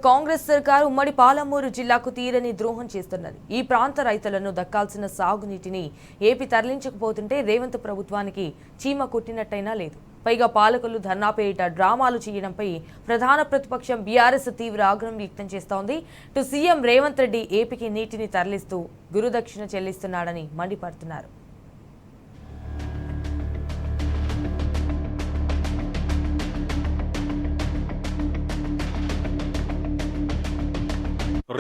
కాంగ్రెస్ సర్కార్ ఉమ్మడి పాలమూరు జిల్లాకు తీరని ద్రోహం చేస్తున్నది. ఈ ప్రాంత రైతులను దక్కాల్సిన సాగునీటిని ఏపీ తరలించకపోతుంటే రేవంత్ ప్రభుత్వానికి చీమ కొట్టినట్టయినా లేదు. పైగా పాలకులు ధర్నాపేరిట డ్రామాలు చేయడంపై ప్రధాన ప్రతిపక్షం బీఆర్ఎస్ తీవ్ర ఆగ్రహం వ్యక్తం చేస్తోంది. సీఎం రేవంత్ రెడ్డి ఏపీకి నీటిని తరలిస్తూ గురుదక్షిణ చెల్లిస్తున్నాడని మండిపడుతున్నారు.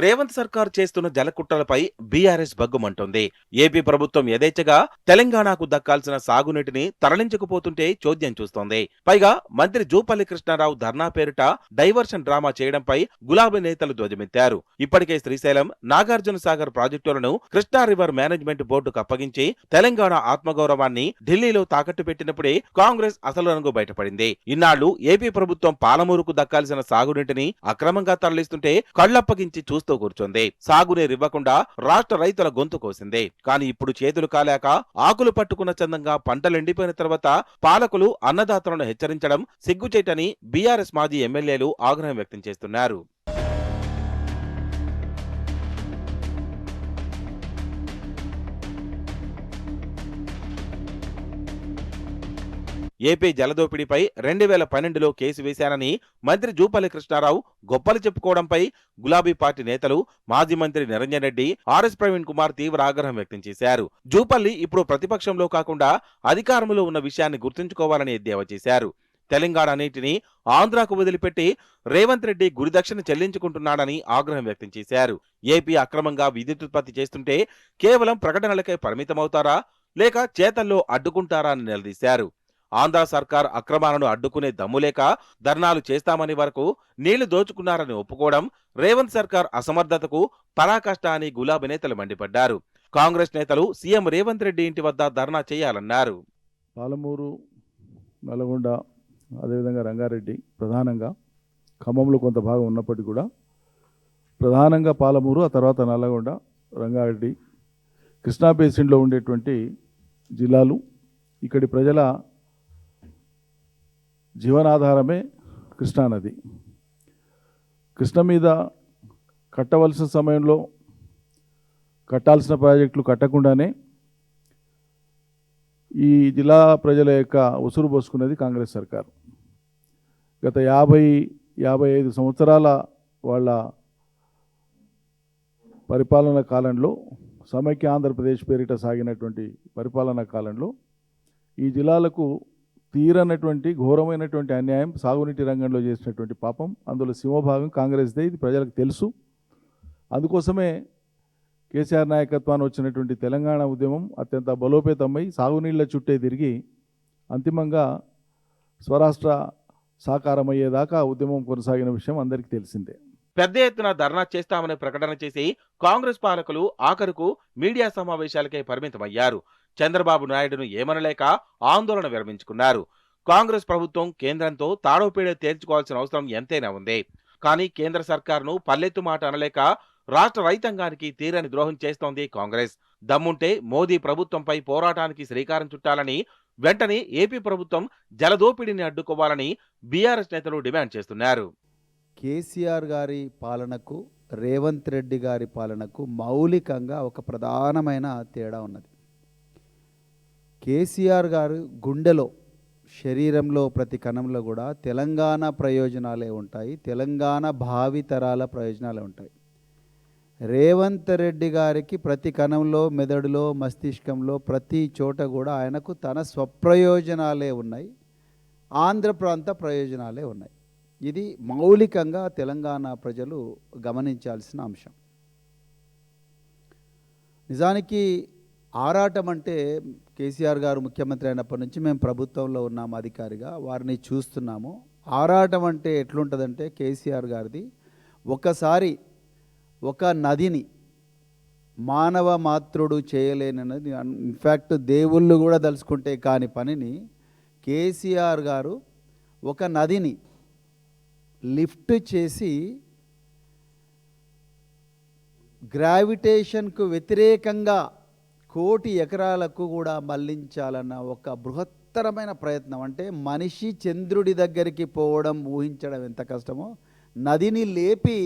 రేవంత్ సర్కార్ చేస్తున్న జలకుట్రలపై బీఆర్ఎస్ బగ్గుమంటోంది. ఏపీ ప్రభుత్వం యథేచ్ఛగా తెలంగాణకు దక్కాల్సిన సాగునీటిని తరలించకపోతుంటే చోద్యం చూస్తోంది. పైగా మంత్రి జూపల్లి కృష్ణారావు ధర్నా పేరిట డైవర్షన్ డ్రామా చేయడంపై గులాబీ నేతలు ధ్వజమెత్తారు. ఇప్పటికే శ్రీశైలం, నాగార్జున సాగర్ ప్రాజెక్టులను కృష్ణా రివర్ మేనేజ్మెంట్ బోర్డుకు అప్పగించి తెలంగాణ ఆత్మగౌరవాన్ని ఢిల్లీలో తాకట్టు పెట్టినప్పుడే కాంగ్రెస్ అసలు రంగు బయటపడింది. ఇన్నాళ్లు ఏపీ ప్రభుత్వం పాలమూరుకు దక్కాల్సిన సాగునీటిని అక్రమంగా తరలిస్తుంటే కళ్లప్పగించి చూస్తూ కూర్చొంది. సాగునీరు ఇవ్వకుండా రాష్ట్ర రైతుల గొంతు కోసింది. కానీ ఇప్పుడు చేతులు కాలాక ఆకులు పట్టుకున్న చందంగా పంటలు ఎండిపోయిన తర్వాత పాలకులు అన్నదాతలను హెచ్చరించడం సిగ్గుచేటని బీఆర్ఎస్ మాజీ ఎమ్మెల్యేలు ఆగ్రహం వ్యక్తం చేస్తున్నారు. ఏపీ జలదోపిడీపై 2012లో కేసు వేశారని మంత్రి జూపల్లి కృష్ణారావు గొప్పలు చెప్పుకోవడంపై గులాబీ పార్టీ నేతలు, మాజీ మంత్రి నిరంజన్ రెడ్డి, ఆర్ఎస్ ప్రవీణ్ కుమార్ తీవ్ర ఆగ్రహం వ్యక్తం చేశారు. జూపల్లి ఇప్పుడు ప్రతిపక్షంలో కాకుండా అధికారంలో ఉన్న విషయాన్ని గుర్తుంచుకోవాలని ఎద్దేవా చేశారు. తెలంగాణ నీటిని ఆంధ్రాకు వదిలిపెట్టి రేవంత్ రెడ్డి గురిదక్షిణ చెల్లించుకుంటున్నాడని ఆగ్రహం వ్యక్తం చేశారు. ఏపీ అక్రమంగా విద్యుతుత్పత్తి చేస్తుంటే కేవలం ప్రకటనలకే పరిమితమవుతారా లేక చేతల్లో అడ్డుకుంటారా అని నిలదీశారు. ఆంధ్ర సర్కార్ అక్రమాలను అడ్డుకునే దమ్ములేక ధర్నాలు చేస్తామని వరకు నీళ్లు దోచుకున్నారని ఒప్పుకోవడం రేవంత్ సర్కార్ అసమర్థతకు పరాకాష్ట అని గులాబీ నేతలు మండిపడ్డారు. కాంగ్రెస్ నేతలు సీఎం రేవంత్ రెడ్డి ఇంటి వద్ద ధర్నా చేయాలన్నారు. పాలమూరు, నల్గొండ, అదేవిధంగా రంగారెడ్డి, ప్రధానంగా ఖమ్మంలో కొంత భాగం ఉన్నప్పటికీ కూడా ప్రధానంగా పాలమూరు, ఆ తర్వాత నల్గొండ, రంగారెడ్డి, కృష్ణా బేసిన్లో ఉండేటువంటి జిల్లాలు. ఇక్కడి ప్రజల జీవనాధారమే కృష్ణానది. కృష్ణ మీద కట్టవలసిన సమయంలో కట్టాల్సిన ప్రాజెక్టులు కట్టకుండానే ఈ జిల్లా ప్రజల యొక్క ఉసురు పోసుకున్నది కాంగ్రెస్ సర్కారు. గత 50-55 సంవత్సరాల వాళ్ళ పరిపాలన కాలంలో, సమైక్య ఆంధ్రప్రదేశ్ పేరిట సాగినటువంటి పరిపాలనా కాలంలో ఈ జిల్లాలకు తీరనటువంటి ఘోరమైనటువంటి అన్యాయం, సాగునీటి రంగంలో చేసినటువంటి పాపం, అందులో సింహభాగం కాంగ్రెస్దే. ఇది ప్రజలకు తెలుసు. అందుకోసమే కేసీఆర్ నాయకత్వాన్ని వచ్చినటువంటి తెలంగాణ ఉద్యమం అత్యంత బలోపేతమై సాగునీళ్ల చుట్టే తిరిగి అంతిమంగా స్వరాష్ట్ర సాకారమయ్యేదాకా ఉద్యమం కొనసాగిన విషయం అందరికీ తెలిసిందే. పెద్ద ఎత్తున ధర్నా చేస్తామని ప్రకటన చేసి కాంగ్రెస్ పాలకులు ఆఖరుకు మీడియా సమావేశాలకే పరిమితమయ్యారు. చంద్రబాబు నాయుడును ఏమనలేక ఆందోళన విరమించుకున్నారు. కాంగ్రెస్ ప్రభుత్వం కేంద్రంతో తాడోపేడో తేల్చుకోవాల్సిన అవసరం ఎంతైనా ఉంది. కానీ కేంద్ర సర్కార్ను పల్లెత్తు మాట అనలేక రాష్ట్ర రైతాంగానికి తీరని ద్రోహం చేస్తోంది కాంగ్రెస్. దమ్ముంటే మోదీ ప్రభుత్వంపై పోరాటానికి శ్రీకారం చుట్టాలని, వెంటనే ఏపీ ప్రభుత్వం జలదోపిడిని అడ్డుకోవాలని బీఆర్ఎస్ నేతలు డిమాండ్ చేస్తున్నారు. కేసీఆర్ గారి పాలనకు, రేవంత్ రెడ్డి గారి పాలనకు మౌలికంగా ఒక ప్రధానమైన తేడా ఉన్నది. కేసీఆర్ గారు గుండెలో, శరీరంలో, ప్రతి కణంలో కూడా తెలంగాణ ప్రయోజనాలే ఉంటాయి, తెలంగాణ భావితరాల ప్రయోజనాలే ఉంటాయి. రేవంత్ రెడ్డి గారికి ప్రతి కణంలో, మెదడులో, మస్తిష్కంలో, ప్రతి చోట కూడా ఆయనకు తన స్వప్రయోజనాలే ఉన్నాయి, ఆంధ్ర ప్రాంత ప్రయోజనాలే ఉన్నాయి. ఇది మౌలికంగా తెలంగాణ ప్రజలు గమనించాల్సిన అంశం. నిజానికి ఆరాటం అంటే, కేసీఆర్ గారు ముఖ్యమంత్రి అయినప్పటి నుంచి మేము ప్రభుత్వంలో ఉన్నాము, అధికారిగా వారిని చూస్తున్నాము. ఆరాటం అంటే ఎట్లుంటుందంటే కేసీఆర్ గారిది, ఒకసారి ఒక నదిని మానవ మాతృడు చేయలేనది, ఇన్ఫ్యాక్ట్ దేవుళ్ళు కూడా తలుచుకుంటే కాని పనిని కేసీఆర్ గారు ఒక నదిని లిఫ్ట్ చేసి గ్రావిటేషన్కు వ్యతిరేకంగా 1,00,00,000 ఎకరాలకు కూడా మళ్లించాలన్న ఒక బృహత్తరమైన ప్రయత్నం. అంటే మనిషి చంద్రుడి దగ్గరికి పోవడం ఊహించడం ఎంత కష్టమో నదిని లేపి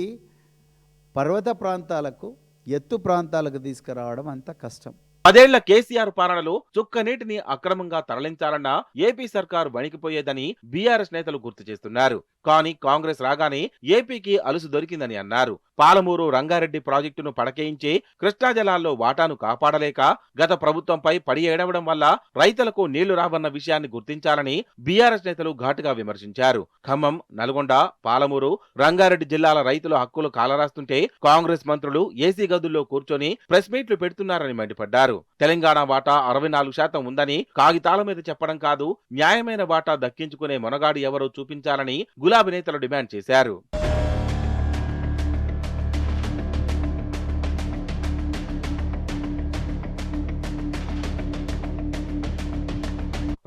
పర్వత ప్రాంతాలకు, ఎత్తు ప్రాంతాలకు తీసుకురావడం అంత కష్టం. 10 ఏళ్ల కేసీఆర్ పాలనలో చుక్క నీటిని అక్రమంగా తరలించాలన్న ఏపీ సర్కారు వణికిపోయేదని బీఆర్ఎస్ నేతలు గుర్తు చేస్తున్నారు. కానీ కాంగ్రెస్ రాగానే ఏపీకి అలుసు దొరికిందని అన్నారు. పాలమూరు రంగారెడ్డి ప్రాజెక్టును పడకేయించి కృష్ణా జలాల్లో వాటాను కాపాడలేక గత ప్రభుత్వంపై పడి ఏడవడం వల్ల రైతులకు నీళ్లు రావన్న విషయాన్ని గుర్తించాలని బీఆర్ఎస్ నేతలు ఘాటుగా విమర్శించారు. ఖమ్మం, నల్గొండ, పాలమూరు, రంగారెడ్డి జిల్లాల రైతుల హక్కులు కాలరాస్తుంటే కాంగ్రెస్ మంత్రులు ఏసీ గదుల్లో కూర్చొని ప్రెస్ మీట్లు పెడుతున్నారని మండిపడ్డారు. తెలంగాణ వాటా 64% ఉందని కాగితాల మీద చెప్పడం కాదు, న్యాయమైన వాటా దక్కించుకునే మొనగాడు ఎవరో చూపించాలని గులాబీ నేతలు డిమాండ్ చేశారు.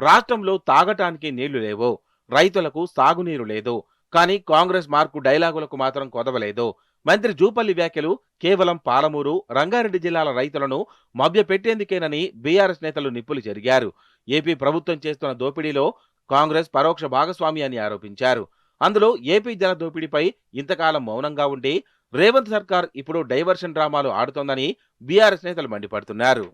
రాష్ట్రంలో తాగటానికి నీళ్లు లేవు, రైతులకు సాగునీరు లేదు. కానీ కాంగ్రెస్ మార్కు డైలాగులకు మాత్రం కొదవలేదు. మంత్రి జూపల్లి వ్యాఖ్యలు కేవలం పాలమూరు, రంగారెడ్డి జిల్లాల రైతులను మభ్యపెట్టేందుకేనని బీఆర్ఎస్ నేతలు నిప్పులు చెరిగారు. ఏపీ ప్రభుత్వం చేస్తున్న దోపిడీలో కాంగ్రెస్ పరోక్ష భాగస్వామి అని ఆరోపించారు. అందులో ఏపీ జల దోపిడీపై ఇంతకాలం మౌనంగా ఉండి రేవంత్ సర్కార్ ఇప్పుడు డైవర్షన్ డ్రామాలు ఆడుతోందని బీఆర్ఎస్ నేతలు మండిపడుతున్నారు.